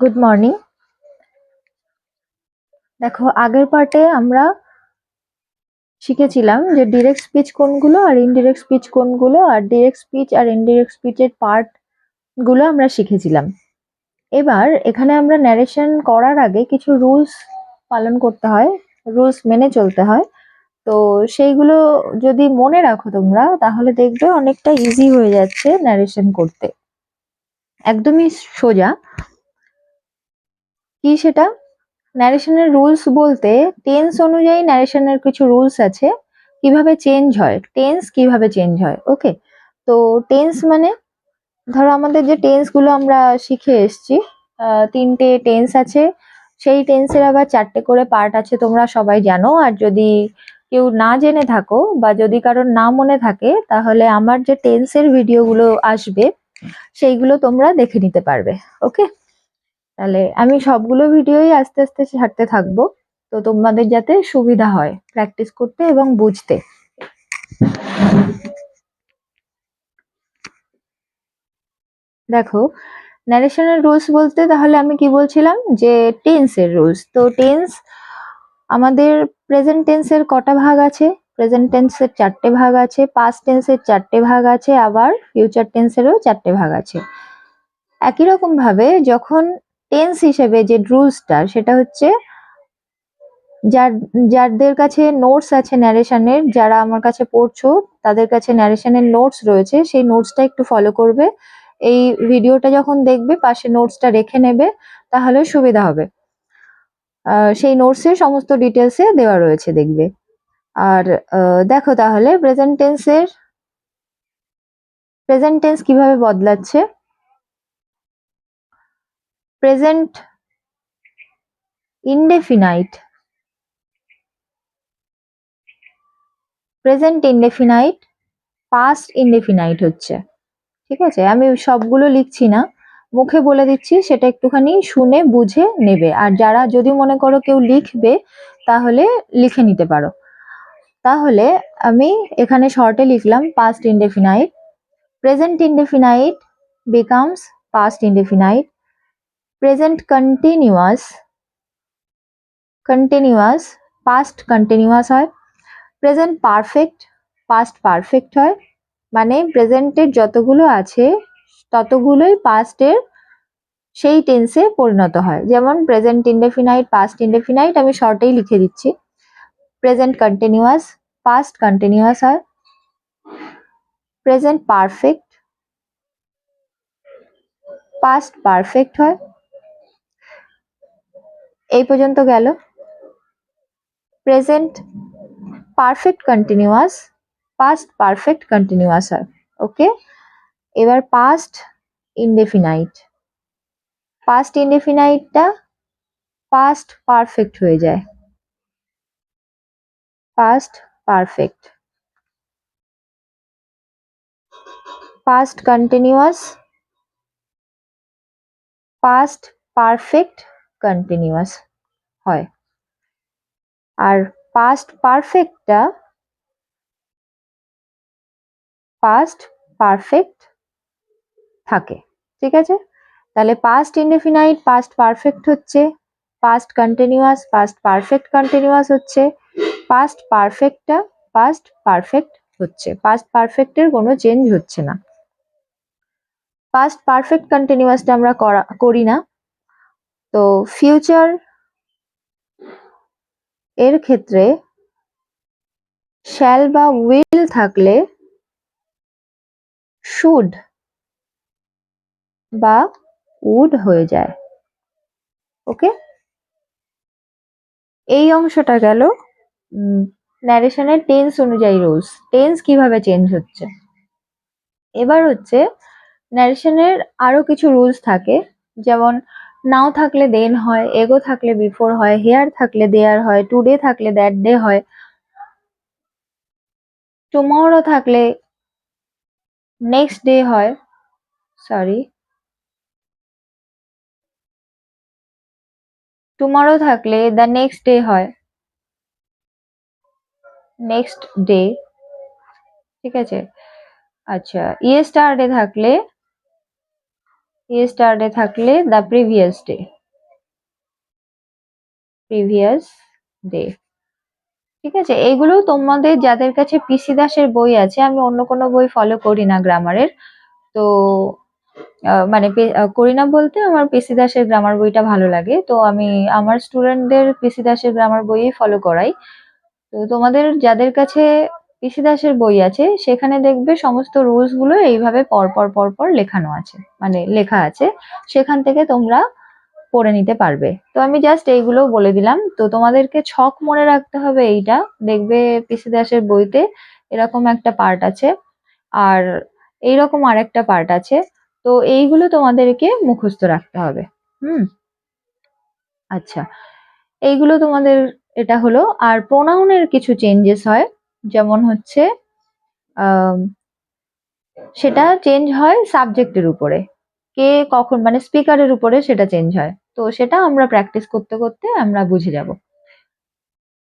Good morning. দেখো, আগের পার্টে আমরা শিখেছিলাম যে ডিরেক্ট স্পিচ কোনগুলো আর ইনডিরেক্ট স্পিচ কোনগুলো, আর ডিরেক্ট স্পিচ আর ইনডিরেক্ট স্পিচের পার্ট গুলো আমরা শিখেছিলাম। এবার এখানে আমরা ন্যারেশন করার আগে কিছু রুলস পালন করতে হয়, রুলস মেনে চলতে হয়। তো সেইগুলো যদি মনে রাখো তোমরা, তাহলে দেখবে অনেকটা ইজি হয়ে যাচ্ছে ন্যারেশন করতে, একদমই সোজা। কি সেটা? ন্যারেশনের রুলস বলতে টেন্স অনুযায়ী ন্যারেশনের কিছু রুলস আছে, কিভাবে চেঞ্জ হয়, টেন্স কিভাবে চেঞ্জ হয়। ওকে, তো টেন্স মানে ধরো আমাদের যে টেন্স গুলো আমরা শিখে এসেছি, তিনটে টেন্স আছে। সেই টেন্সের আবার চারটে করে পার্ট আছে, তোমরা সবাই জানো। আর যদি কেউ না জেনে থাকো বা যদি কারোর না মনে থাকে, তাহলে আমার যে টেন্সের ভিডিওগুলো আসবে সেইগুলো তোমরা দেখে নিতে পারবে। ওকে, তাহলে আমি সবগুলো ভিডিওই আস্তে আস্তে ছাড়তে থাকবো, তো তোমাদের যাতে সুবিধা হয় প্র্যাকটিস করতে এবং বুঝতে। দেখো, ন্যারেশনের রুলস বলতে তাহলে আমি কি বলছিলাম, যে টেন্সের রুলস। তো টেন্স আমাদের প্রেজেন্ট টেন্সের কটা ভাগ আছে? প্রেজেন্ট টেন্সের চারটে ভাগ আছে, পাস্ট টেন্সের চারটে ভাগ আছে, আবার ফিউচার টেন্সেরও চারটে ভাগ আছে। একই রকম ভাবে যখন টেন্স হিসেবে যে রুলসটা, সেটা হচ্ছে যাদের কাছে নোটস আছে ন্যারেশনের, যারা আমার কাছে পড়ছো, তাদের কাছে ন্যারেশনের নোটস রয়েছে, সেই নোটসটা একটু ফলো করবে। এই ভিডিওটা যখন দেখবে পাশে নোটসটা রেখে নেবে, তাহলে সুবিধা হবে। সেই নোটসে সমস্ত ডিটেলসে দেওয়া রয়েছে, দেখবে। আর দেখো তাহলে প্রেজেন্ট টেন্স কিভাবে বদলাচ্ছে। Present indefinite, present indefinite past indefinite হচ্ছে। ঠিক আছে, আমি সবগুলো লিখছি না, মুখে বলে দিচ্ছি, সেটা একটুখানি শুনে বুঝে নেবে। আর যারা যদি মনে করো কেউ লিখবে, তাহলে লিখে নিতে পারো। তাহলে আমি এখানে শর্টে লিখলাম past indefinite. Present indefinite becomes past indefinite. Present continuous past continuous হয়। প্রেজেন্ট পারফেক্ট পাস্ট পারফেক্ট হয়। মানে প্রেজেন্টের যতগুলো আছে ততগুলোই পাস্টের সেই টেন্সে পরিণত হয়। যেমন প্রেজেন্ট ইনডেফিনাইট পাস্ট ইনডেফিনাইট আমি শর্টেই লিখে দিচ্ছি। প্রেজেন্ট কন্টিনিউয়াস পাস্ট কন্টিনিউয়াস হয়। প্রেজেন্ট পারফেক্ট পাস্ট পারফেক্ট হয়। এই পর্যন্ত গেল। Present perfect continuous past perfect continuous হয়। ওকে, এবার পাস্ট ইনডেফিনাইট। পাস্ট ইনডেফিনাইটটা পাস্ট পারফেক্ট হয়ে যায়। Past perfect. Past continuous past perfect continuous হয়। আর পাস্ট পারফেক্টটা পাস্ট পারফেক্ট থাকে। ঠিক আছে, তাহলে পাস্ট ইনডেফিনাইট পাস্ট পারফেক্ট হচ্ছে, past continuous past perfect continuous হচ্ছে, পাস্ট পারফেক্টটা পাস্ট পারফেক্ট হচ্ছে, পাস্ট পারফেক্টের কোনো চেঞ্জ হচ্ছে না। পাস্ট পারফেক্ট কন্টিনিউয়াসটা আমরা করি না। তো ফিউচার এর ক্ষেত্রে শ্যাল বা উইল থাকলে শুড বা উড হয়ে যায়। ওকে, এই অংশটা গেল ন্যারেশনের টেন্স অনুযায়ী রুলস, টেন্স কিভাবে চেঞ্জ হচ্ছে। এবার হচ্ছে ন্যারেশনের আরো কিছু রুলস থাকে, যেমন নাও থাকলে দেন হয়, এগো থাকলে বিফোর হয়, হেয়ার থাকলে দেয়ার হয়, টুডে থাকলে দ্যাট ডে হয়, টুমরো থাকলে নেক্সট ডে হয়, সরি, টুমরো থাকলে দ্য নেক্সট ডে হয়, নেক্সট ডে। ঠিক আছে, আচ্ছা, ইয়েস্টারডে থাকলে ইয়েস্টারডে থাকলে the previous day, previous day. ঠিক আছে, এইগুলো তোমাদের যাদের কাছে পিসি দাসের বই আছে, আমি অন্য কোনো বই ফলো করি না গ্রামারের, তো মানে করি না বলতে আমার পিসি দাসের গ্রামার বইটা ভালো লাগে, তো আমি আমার স্টুডেন্টদের পিসি দাসের গ্রামার বইই ফলো করাই। তো তোমাদের যাদের কাছে পিসি দাসের বই আছে সেখানে দেখবে সমস্ত রুলস গুলো এইভাবে পরপর পরপর লেখানো আছে, মানে লেখা আছে, সেখান থেকে তোমরা পড়ে নিতে পারবে। তো আমি জাস্ট এইগুলো বলে দিলাম, তো তোমাদেরকে ছক মনে রাখতে হবে এইটা, দেখবে পিসি দাসের বইতে এরকম একটা পার্ট আছে আর এইরকম আরেকটা পার্ট আছে, তো এইগুলো তোমাদেরকে মুখস্থ রাখতে হবে। হুম, আচ্ছা, এইগুলো তোমাদের এটা হলো। আর প্রোনাউনের কিছু চেঞ্জেস হয়, যেমন হচ্ছে আম, সেটা চেঞ্জ হয় সাবজেক্টের উপরে, কে কখন, মানে স্পিকারের উপরে সেটা চেঞ্জ হয়, তো সেটা আমরা প্র্যাকটিস করতে করতে আমরা বুঝে যাব।